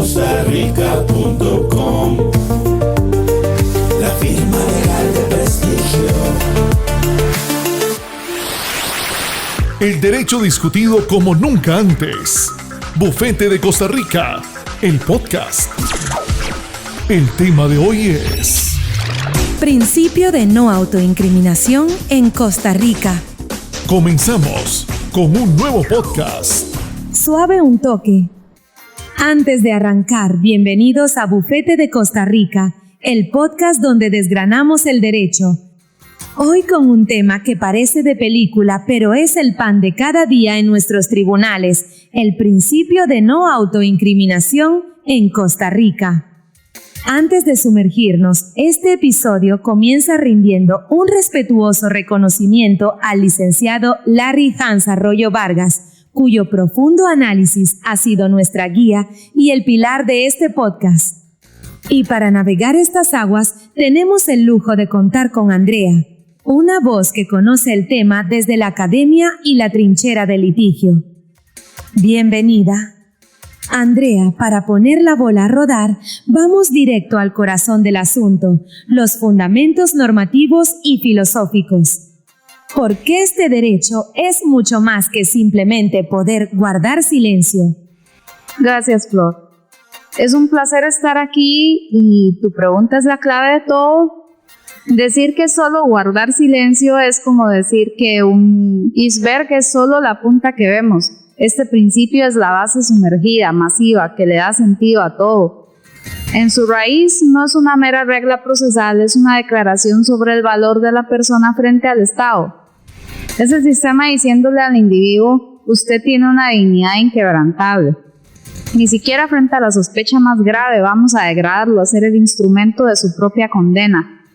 costarica.com, la firma legal de prestigio. El derecho discutido como nunca antes. Bufete de Costa Rica, el podcast. El tema de hoy es Principio de no autoincriminación en Costa Rica. Comenzamos con un nuevo podcast. Suave un toque. Antes de arrancar, bienvenidos a Bufete de Costa Rica, el podcast donde desgranamos el derecho. Hoy con un tema que parece de película, pero es el pan de cada día en nuestros tribunales, el principio de no autoincriminación en Costa Rica. Antes de sumergirnos, este episodio comienza rindiendo un respetuoso reconocimiento al licenciado Larry Hans Arroyo Vargas, cuyo profundo análisis ha sido nuestra guía y el pilar de este podcast. Y para navegar estas aguas, tenemos el lujo de contar con Andrea, una voz que conoce el tema desde la academia y la trinchera del litigio. Bienvenida. Andrea, para poner la bola a rodar, vamos directo al corazón del asunto, los fundamentos normativos y filosóficos. Porque este derecho es mucho más que simplemente poder guardar silencio. Gracias, Flor. Es un placer estar aquí y tu pregunta es la clave de todo. Decir que solo guardar silencio es como decir que un iceberg es solo la punta que vemos. Este principio es la base sumergida, masiva, que le da sentido a todo. En su raíz no es una mera regla procesal, es una declaración sobre el valor de la persona frente al Estado. Es el sistema diciéndole al individuo, usted tiene una dignidad inquebrantable. Ni siquiera frente a la sospecha más grave vamos a degradarlo, a ser el instrumento de su propia condena.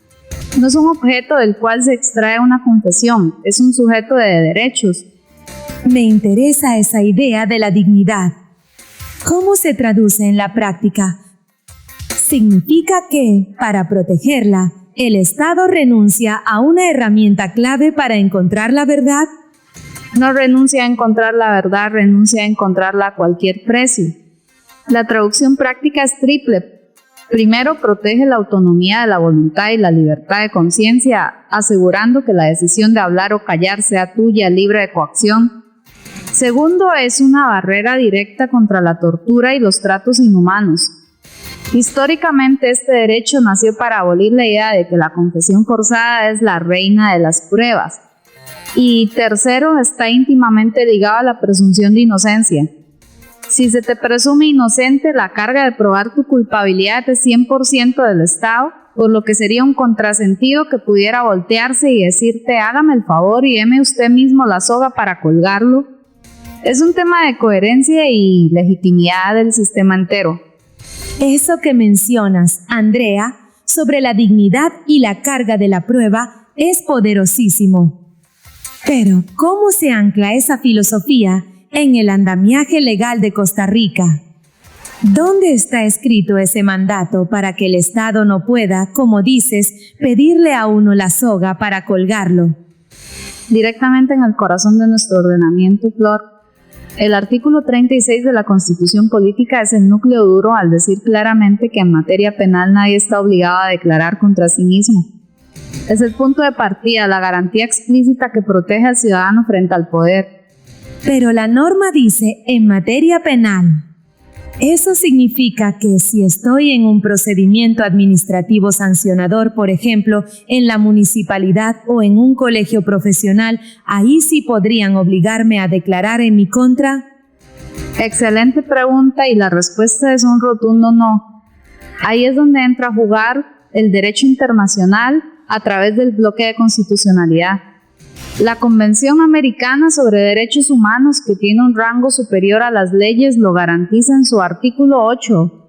No es un objeto del cual se extrae una confesión, es un sujeto de derechos. Me interesa esa idea de la dignidad. ¿Cómo se traduce en la práctica? Significa que, para protegerla, el Estado renuncia a una herramienta clave para encontrar la verdad. No renuncia a encontrar la verdad, renuncia a encontrarla a cualquier precio. La traducción práctica es triple. Primero, protege la autonomía de la voluntad y la libertad de conciencia, asegurando que la decisión de hablar o callar sea tuya, libre de coacción. Segundo, es una barrera directa contra la tortura y los tratos inhumanos. Históricamente, este derecho nació para abolir la idea de que la confesión forzada es la reina de las pruebas. Y tercero, está íntimamente ligado a la presunción de inocencia. Si se te presume inocente, la carga de probar tu culpabilidad es 100% del Estado, por lo que sería un contrasentido que pudiera voltearse y decirte, hágame el favor y deme usted mismo la soga para colgarlo. Es un tema de coherencia y legitimidad del sistema entero. Eso que mencionas, Andrea, sobre la dignidad y la carga de la prueba es poderosísimo. Pero, ¿cómo se ancla esa filosofía en el andamiaje legal de Costa Rica? ¿Dónde está escrito ese mandato para que el Estado no pueda, como dices, pedirle a uno la soga para colgarlo? Directamente en el corazón de nuestro ordenamiento, Flor. El artículo 36 de la Constitución Política es el núcleo duro al decir claramente que en materia penal nadie está obligado a declarar contra sí mismo. Es el punto de partida, la garantía explícita que protege al ciudadano frente al poder. Pero la norma dice en materia penal. Eso significa que si estoy en un procedimiento administrativo sancionador, por ejemplo, en la municipalidad o en un colegio profesional, ahí sí podrían obligarme a declarar en mi contra. Excelente pregunta y la respuesta es un rotundo no. Ahí es donde entra a jugar el derecho internacional a través del bloque de constitucionalidad. La Convención Americana sobre Derechos Humanos, que tiene un rango superior a las leyes, lo garantiza en su artículo 8.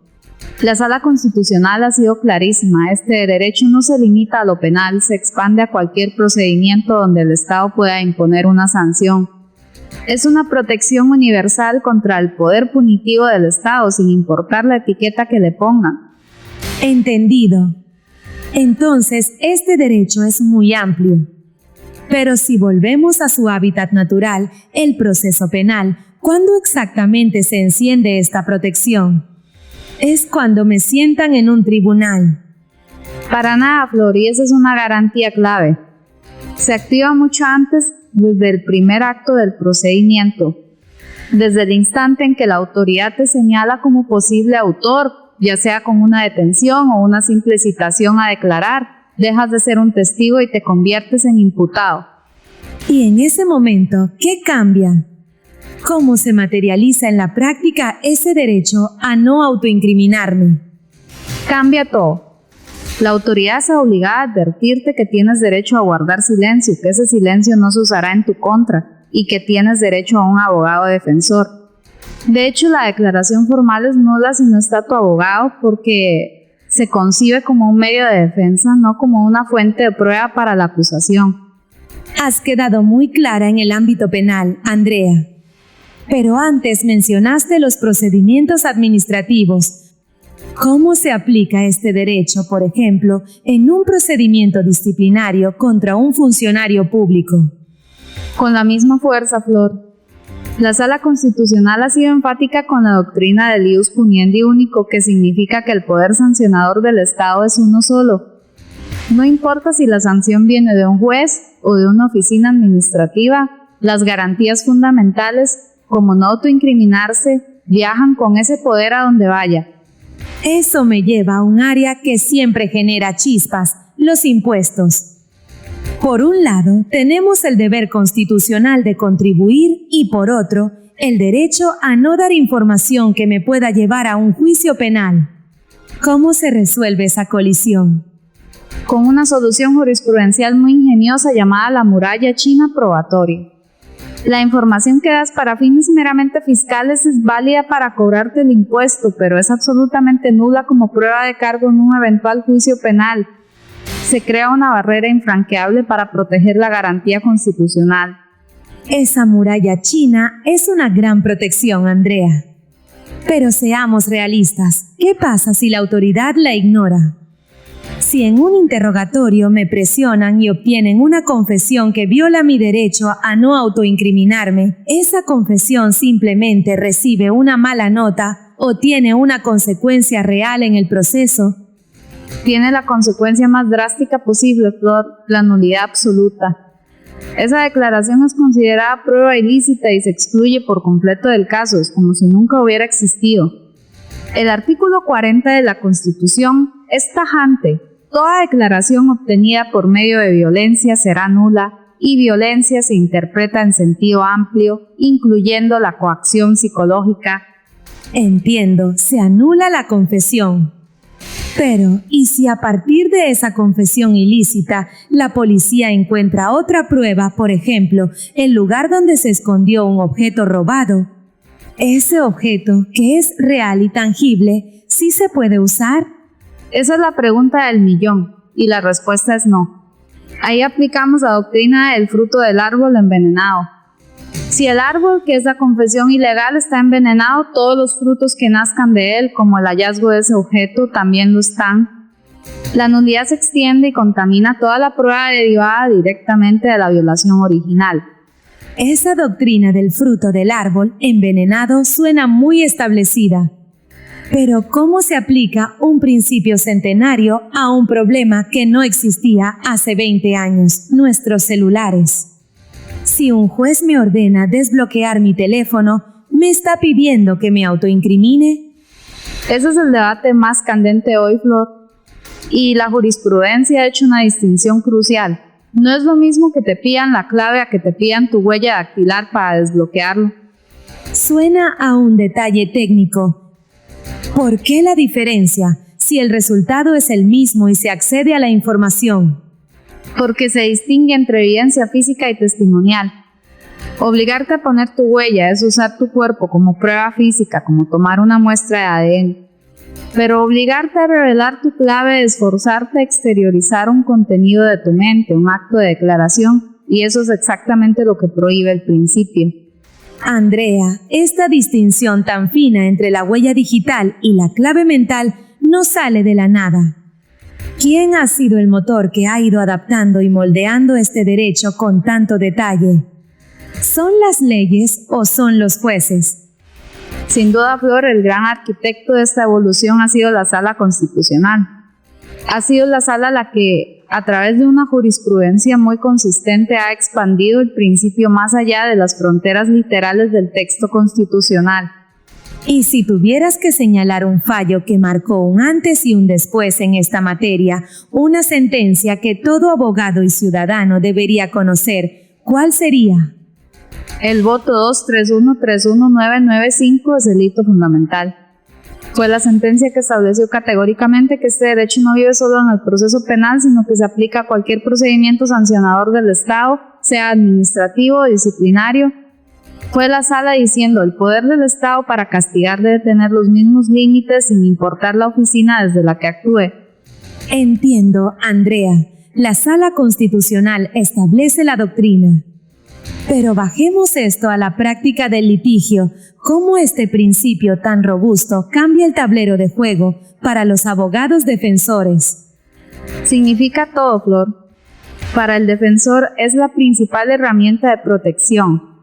La Sala Constitucional ha sido clarísima, este derecho no se limita a lo penal, se expande a cualquier procedimiento donde el Estado pueda imponer una sanción. Es una protección universal contra el poder punitivo del Estado, sin importar la etiqueta que le pongan. Entendido. Entonces, este derecho es muy amplio. Pero si volvemos a su hábitat natural, el proceso penal, ¿cuándo exactamente se enciende esta protección? Es cuando me sientan en un tribunal. Para nada, Flor, y esa es una garantía clave. Se activa mucho antes, desde el primer acto del procedimiento, desde el instante en que la autoridad te señala como posible autor, ya sea con una detención o una simple citación a declarar, dejas de ser un testigo y te conviertes en imputado. Y en ese momento, ¿qué cambia? ¿Cómo se materializa en la práctica ese derecho a no autoincriminarme? Cambia todo. La autoridad es obligada a advertirte que tienes derecho a guardar silencio, que ese silencio no se usará en tu contra y que tienes derecho a un abogado defensor. De hecho, la declaración formal es nula si no está tu abogado porque se concibe como un medio de defensa, no como una fuente de prueba para la acusación. Has quedado muy clara en el ámbito penal, Andrea. Pero antes mencionaste los procedimientos administrativos. ¿Cómo se aplica este derecho, por ejemplo, en un procedimiento disciplinario contra un funcionario público? Con la misma fuerza, Flor. La Sala Constitucional ha sido enfática con la doctrina del ius puniendi único, que significa que el poder sancionador del Estado es uno solo. No importa si la sanción viene de un juez o de una oficina administrativa, las garantías fundamentales, como no autoincriminarse, viajan con ese poder a donde vaya. Eso me lleva a un área que siempre genera chispas, los impuestos. Por un lado, tenemos el deber constitucional de contribuir y por otro, el derecho a no dar información que me pueda llevar a un juicio penal. ¿Cómo se resuelve esa colisión? Con una solución jurisprudencial muy ingeniosa llamada la muralla china probatoria. La información que das para fines meramente fiscales es válida para cobrarte el impuesto, pero es absolutamente nula como prueba de cargo en un eventual juicio penal. Se crea una barrera infranqueable para proteger la garantía constitucional. Esa muralla china es una gran protección, Andrea. Pero seamos realistas, ¿qué pasa si la autoridad la ignora? Si en un interrogatorio me presionan y obtienen una confesión que viola mi derecho a no autoincriminarme, ¿esa confesión simplemente recibe una mala nota o tiene una consecuencia real en el proceso? Tiene la consecuencia más drástica posible, Flor, la nulidad absoluta. Esa declaración es considerada prueba ilícita y se excluye por completo del caso, es como si nunca hubiera existido. El artículo 40 de la Constitución es tajante. Toda declaración obtenida por medio de violencia será nula y violencia se interpreta en sentido amplio, incluyendo la coacción psicológica. Entiendo, se anula la confesión. Pero, ¿y si a partir de esa confesión ilícita la policía encuentra otra prueba, por ejemplo, el lugar donde se escondió un objeto robado? ¿Ese objeto, que es real y tangible, sí se puede usar? Esa es la pregunta del millón, y la respuesta es no. Ahí aplicamos la doctrina del fruto del árbol envenenado. Si el árbol, que es la confesión ilegal, está envenenado, todos los frutos que nazcan de él, como el hallazgo de ese objeto, también lo están. La nulidad se extiende y contamina toda la prueba derivada directamente de la violación original. Esa doctrina del fruto del árbol envenenado suena muy establecida. Pero ¿cómo se aplica un principio centenario a un problema que no existía hace 20 años, nuestros celulares? Si un juez me ordena desbloquear mi teléfono, ¿me está pidiendo que me autoincrimine? Ese es el debate más candente hoy, Flor. Y la jurisprudencia ha hecho una distinción crucial. No es lo mismo que te pidan la clave a que te pidan tu huella dactilar para desbloquearlo. Suena a un detalle técnico. ¿Por qué la diferencia si el resultado es el mismo y se accede a la información? Porque se distingue entre evidencia física y testimonial. Obligarte a poner tu huella es usar tu cuerpo como prueba física, como tomar una muestra de ADN. Pero obligarte a revelar tu clave es forzarte a exteriorizar un contenido de tu mente, un acto de declaración, y eso es exactamente lo que prohíbe el principio. Andrea, esta distinción tan fina entre la huella digital y la clave mental no sale de la nada. ¿Quién ha sido el motor que ha ido adaptando y moldeando este derecho con tanto detalle? ¿Son las leyes o son los jueces? Sin duda, Flor, el gran arquitecto de esta evolución ha sido la Sala Constitucional. Ha sido la Sala la que, a través de una jurisprudencia muy consistente, ha expandido el principio más allá de las fronteras literales del texto constitucional. Y si tuvieras que señalar un fallo que marcó un antes y un después en esta materia, una sentencia que todo abogado y ciudadano debería conocer, ¿cuál sería? El voto 231-31995 es el hito fundamental. Fue la sentencia que estableció categóricamente que este derecho no vive solo en el proceso penal, sino que se aplica a cualquier procedimiento sancionador del Estado, sea administrativo o disciplinario. Fue la Sala diciendo: el poder del Estado para castigar debe tener los mismos límites sin importar la oficina desde la que actúe. Entiendo, Andrea. La Sala Constitucional establece la doctrina. Pero bajemos esto a la práctica del litigio. ¿Cómo este principio tan robusto cambia el tablero de juego para los abogados defensores? Significa todo, Flor. Para el defensor es la principal herramienta de protección.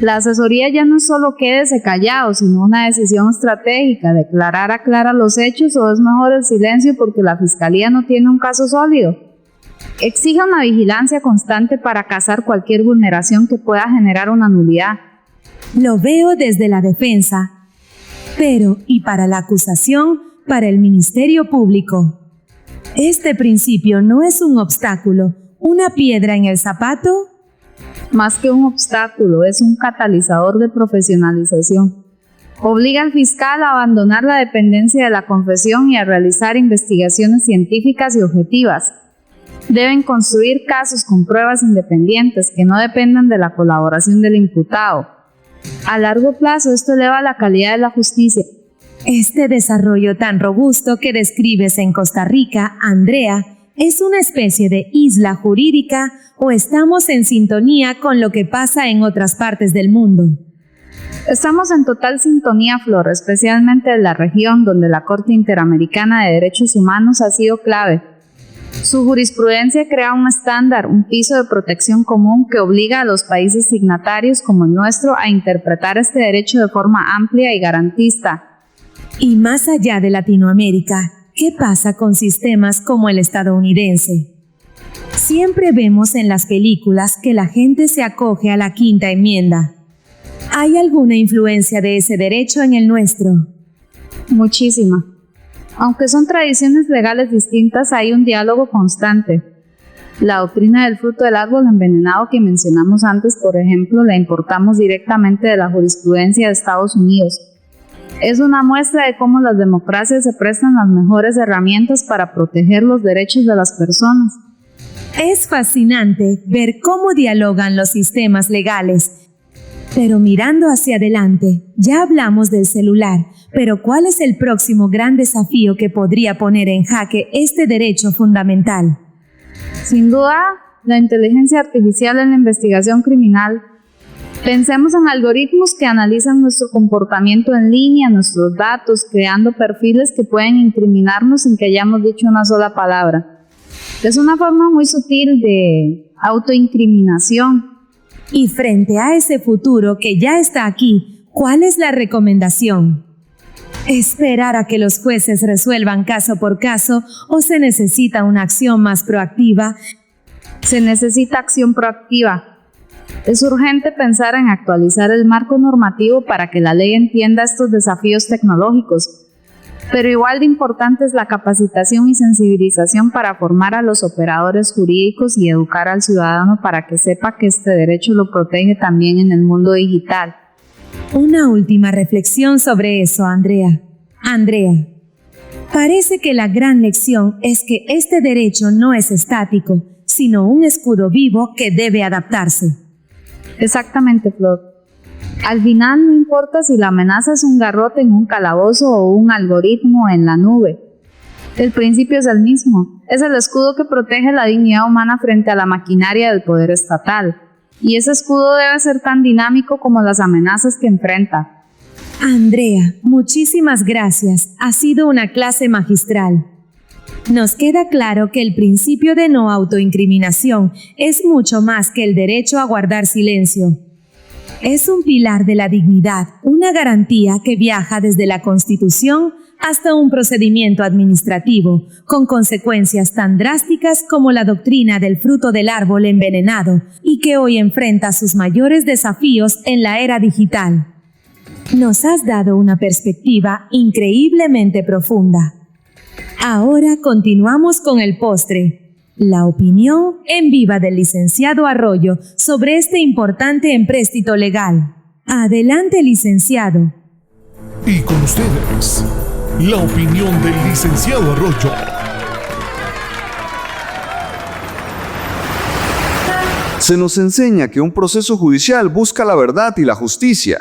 La asesoría ya no es solo quédese callado, sino una decisión estratégica, declarar aclara los hechos o es mejor el silencio porque la fiscalía no tiene un caso sólido. Exige una vigilancia constante para cazar cualquier vulneración que pueda generar una nulidad. Lo veo desde la defensa. Pero, ¿y para la acusación? Para el Ministerio Público. ¿Este principio no es un obstáculo, una piedra en el zapato? Más que un obstáculo, es un catalizador de profesionalización. Obliga al fiscal a abandonar la dependencia de la confesión y a realizar investigaciones científicas y objetivas. Deben construir casos con pruebas independientes que no dependan de la colaboración del imputado. A largo plazo, esto eleva la calidad de la justicia. Este desarrollo tan robusto que describes en Costa Rica, Andrea, ¿es una especie de isla jurídica o estamos en sintonía con lo que pasa en otras partes del mundo? Estamos en total sintonía, Flor, especialmente en la región donde la Corte Interamericana de Derechos Humanos ha sido clave. Su jurisprudencia crea un estándar, un piso de protección común que obliga a los países signatarios como el nuestro a interpretar este derecho de forma amplia y garantista. Y más allá de Latinoamérica, ¿qué pasa con sistemas como el estadounidense? Siempre vemos en las películas que la gente se acoge a la Quinta Enmienda. ¿Hay alguna influencia de ese derecho en el nuestro? Muchísima. Aunque son tradiciones legales distintas, hay un diálogo constante. La doctrina del fruto del árbol envenenado que mencionamos antes, por ejemplo, la importamos directamente de la jurisprudencia de Estados Unidos. Es una muestra de cómo las democracias se prestan las mejores herramientas para proteger los derechos de las personas. Es fascinante ver cómo dialogan los sistemas legales. Pero mirando hacia adelante, ya hablamos del celular, pero ¿cuál es el próximo gran desafío que podría poner en jaque este derecho fundamental? Sin duda, la inteligencia artificial en la investigación criminal. Pensemos en algoritmos que analizan nuestro comportamiento en línea, nuestros datos, creando perfiles que pueden incriminarnos sin que hayamos dicho una sola palabra. Es una forma muy sutil de autoincriminación. Y frente a ese futuro que ya está aquí, ¿cuál es la recomendación? ¿Esperar a que los jueces resuelvan caso por caso o se necesita una acción más proactiva? Se necesita acción proactiva. Es urgente pensar en actualizar el marco normativo para que la ley entienda estos desafíos tecnológicos. Pero igual de importante es la capacitación y sensibilización para formar a los operadores jurídicos y educar al ciudadano para que sepa que este derecho lo protege también en el mundo digital. Una última reflexión sobre eso, Andrea. Andrea, parece que la gran lección es que este derecho no es estático, sino un escudo vivo que debe adaptarse. Exactamente, Flor. Al final no importa si la amenaza es un garrote en un calabozo o un algoritmo en la nube. El principio es el mismo. Es el escudo que protege la dignidad humana frente a la maquinaria del poder estatal. Y ese escudo debe ser tan dinámico como las amenazas que enfrenta. Andrea, muchísimas gracias. Ha sido una clase magistral. Nos queda claro que el principio de no autoincriminación es mucho más que el derecho a guardar silencio. Es un pilar de la dignidad, una garantía que viaja desde la Constitución hasta un procedimiento administrativo, con consecuencias tan drásticas como la doctrina del fruto del árbol envenenado y que hoy enfrenta sus mayores desafíos en la era digital. Nos has dado una perspectiva increíblemente profunda. Ahora continuamos con el postre, la opinión en viva del licenciado Arroyo sobre este importante empréstito legal. Adelante, licenciado. Y con ustedes, la opinión del licenciado Arroyo. Se nos enseña que un proceso judicial busca la verdad y la justicia.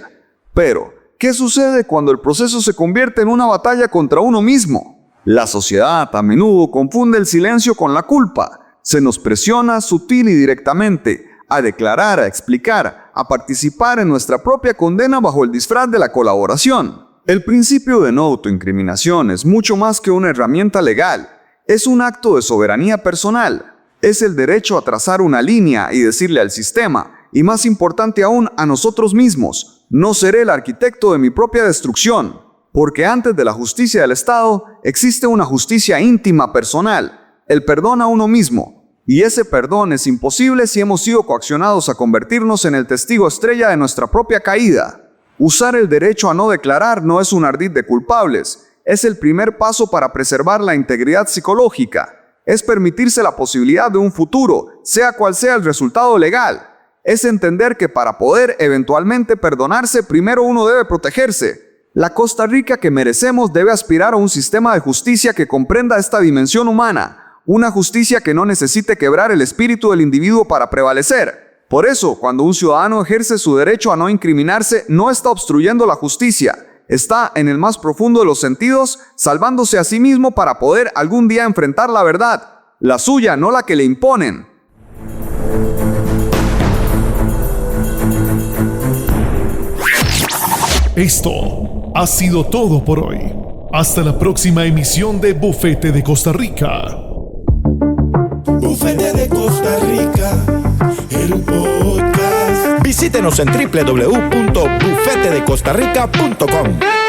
Pero, ¿qué sucede cuando el proceso se convierte en una batalla contra uno mismo? La sociedad a menudo confunde el silencio con la culpa. Se nos presiona sutil y directamente a declarar, a explicar, a participar en nuestra propia condena bajo el disfraz de la colaboración. El principio de no autoincriminación es mucho más que una herramienta legal. Es un acto de soberanía personal. Es el derecho a trazar una línea y decirle al sistema, y más importante aún, a nosotros mismos: no seré el arquitecto de mi propia destrucción, porque antes de la justicia del Estado existe una justicia íntima personal, el perdón a uno mismo, y ese perdón es imposible si hemos sido coaccionados a convertirnos en el testigo estrella de nuestra propia caída. Usar el derecho a no declarar no es un ardid de culpables, es el primer paso para preservar la integridad psicológica, es permitirse la posibilidad de un futuro, sea cual sea el resultado legal. Es entender que para poder eventualmente perdonarse, primero uno debe protegerse. La Costa Rica que merecemos debe aspirar a un sistema de justicia que comprenda esta dimensión humana, una justicia que no necesite quebrar el espíritu del individuo para prevalecer. Por eso, cuando un ciudadano ejerce su derecho a no incriminarse, no está obstruyendo la justicia, está, en el más profundo de los sentidos, salvándose a sí mismo para poder algún día enfrentar la verdad, la suya, no la que le imponen. Esto ha sido todo por hoy. Hasta la próxima emisión de Bufete de Costa Rica. Bufete de Costa Rica, el podcast. Visítenos en www.bufetedecostarrica.com.